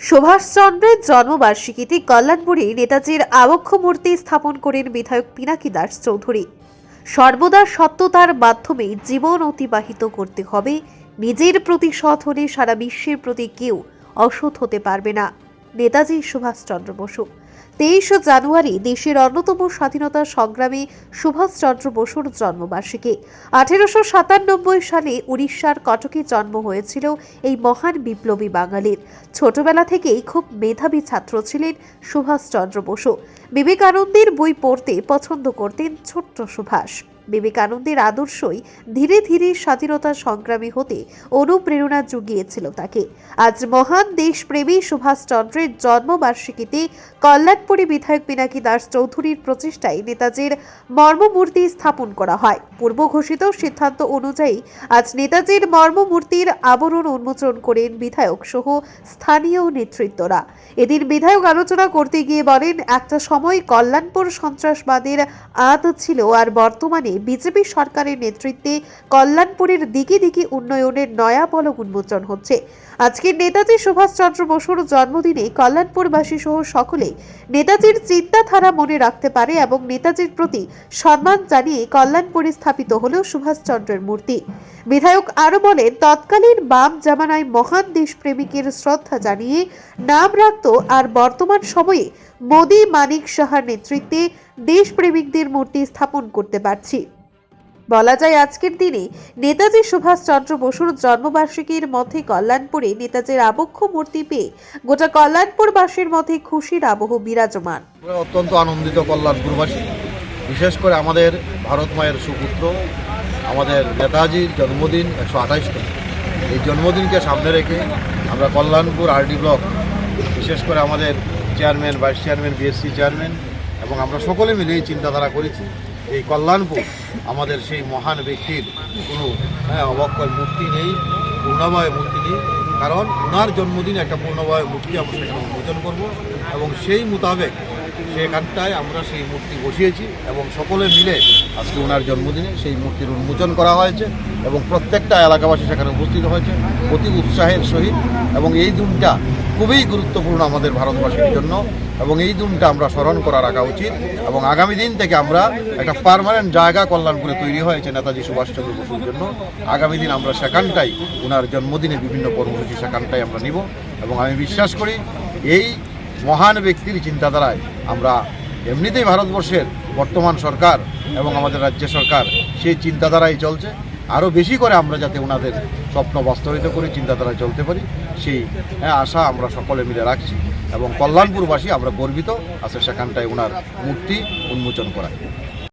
সুভাষচন্দ্রের জন্মবার্ষিকীতে কল্যাণপুরে নেতাজির আবক্ষ মূর্তি স্থাপন করেন বিধায়ক পিনাকি দাস চৌধুরী। সর্বদা সত্যতার মাধ্যমে জীবন অতিবাহিত করতে হবে। নিজের প্রতি সৎ হলে সারা বিশ্বের প্রতি কেউ অসৎ হতে পারবে না। নেতাজি সুভাষচন্দ্র বসু। 23 জানুয়ারি দেশের অন্যতম স্বাধীনতা সংগ্রামী সুভাষচন্দ্র বসুর জন্মবার্ষিকী। 1897 সালে উড়িষ্যার কটকে জন্ম হয়েছিল এই মহান বিপ্লবী বাঙালির। ছোটবেলা থেকেই খুব মেধাবী ছাত্র ছিলেন সুভাষচন্দ্র বসু। বিবেকানন্দের বই পড়তে পছন্দ করতেন ছোট্ট সুভাষ। বিবেকানন্দের আদর্শই ধীরে ধীরে স্বাধীনতা সংগ্রামী হতে অনুপ্রেরণা জুগিয়েছিল তাকে। আজ মহান দেশপ্রেমী সুভাষচন্দ্রের জন্মবার্ষিকীতে কল্যাণপুরে বিধায়ক পিনাকি দাস চৌধুরীর প্রচেষ্টায় নেতাজির মর্মমূর্তি স্থাপন করা হয়। পূর্ব ঘোষিত সিদ্ধান্ত অনুযায়ী আজ নেতাজির মর্মমূর্তির আবরণ উন্মোচন করেন বিধায়ক সহ স্থানীয় নেতৃত্বরা। এদিন বিধায়ক আলোচনা করতে গিয়ে বলেন, একটা সময় কল্যাণপুর সন্ত্রাসবাদের আঁত ছিল, আর বর্তমানে বিজেপি সরকারের নেতৃত্বে কল্যাণপুরের দিকে দিকে উন্নয়নের নয়া পলক উন্মোচন হচ্ছে। আজকের নেতাজি সুভাষচন্দ্র বসুর জন্মদিনে কল্যাণপুরবাসী সহ সকলে নেতাজির চিন্তাধারা মনে রাখতে পারে এবং নেতাজির প্রতি সম্মান জানিয়ে কল্যাণপুরে স্থাপিত হল সুভাষচন্দ্রের মূর্তি। বিধায়ক আরো বলেন, তৎকালীন বাম জামানায় মহান দেশপ্রেমিকের শ্রদ্ধা জানিয়ে নাম রাখত, আর বর্তমান সময়ে মোদি মানিক সাহার নেতৃত্বে দেশপ্রেমিকদের মূর্তি স্থাপন করতে পারছি। বলা যায় আজকের দিনে নেতাজি সুভাষচন্দ্র বসুর জন্মবার্ষিকীর মধ্যে কল্যাণপুরে নেতাজির আবক্ষ মূর্তি পেয়ে গোটা কল্যাণপুরবাসীর মধ্যে খুশির আবহ বিরাজমান। অত্যন্ত আনন্দিত কল্যাণপুরবাসী, বিশেষ করে আমাদের ভারত মায়ের সুপুত্র আমাদের নেতাজির জন্মদিন 128তম। এই জন্মদিনকে সামনে রেখে আমরা কল্যাণপুর আরডি ব্লক, বিশেষ করে আমাদের chairman, vice chairman, BSc chairman এবং আমরা সকলে মিলে এই চিন্তাধারা করেছি। এই কল্যাণপুর আমাদের সেই মহান ব্যক্তির কোনো অবক্ষয় মূর্তি নেই, পূর্ণময় মূর্তি নেই, কারণ ওনার জন্মদিন একটা পূর্ণময় মূর্তি আমরা সেখানে উন্মোচন করব এবং সেই মোতাবেক সেখানটায় আমরা সেই মূর্তি বসিয়েছি এবং সকলে মিলে আজকে ওনার জন্মদিনে সেই মূর্তির উন্মোচন করা হয়েছে এবং প্রত্যেকটা এলাকাবাসী সেখানে উপস্থিত হয়েছে অতি উৎসাহের সহিত। এবং এই দিনটা খুবই গুরুত্বপূর্ণ আমাদের ভারতবাসীর জন্য এবং এই দিনটা আমরা স্মরণ করা রাখা উচিত। এবং আগামী দিন থেকে আমরা একটা পার্মানেন্ট জায়গা কল্যাণপুরে তৈরি হয়েছে নেতাজি সুভাষচন্দ্র বসুর জন্য। আগামী দিন আমরা সেখানটাই ওনার জন্মদিনে বিভিন্ন কর্মসূচি সেখানটাই আমরা নিব এবং আমি বিশ্বাস করি এই মহান ব্যক্তির চিন্তাধারায় আমরা এমনিতেই ভারতবর্ষের বর্তমান সরকার এবং আমাদের রাজ্য সরকার সেই চিন্তাধারায় চলছে। আরও বেশি করে আমরা যাতে ওনাদের স্বপ্ন বাস্তবায়িত করে চিন্তাধারায় চলতে পারি সেই আশা আমরা সকলে মিলে রাখছি এবং কল্যাণপুরবাসী আমরা গর্বিত আছে সেখানটায় ওনার মূর্তি উন্মোচন করায়।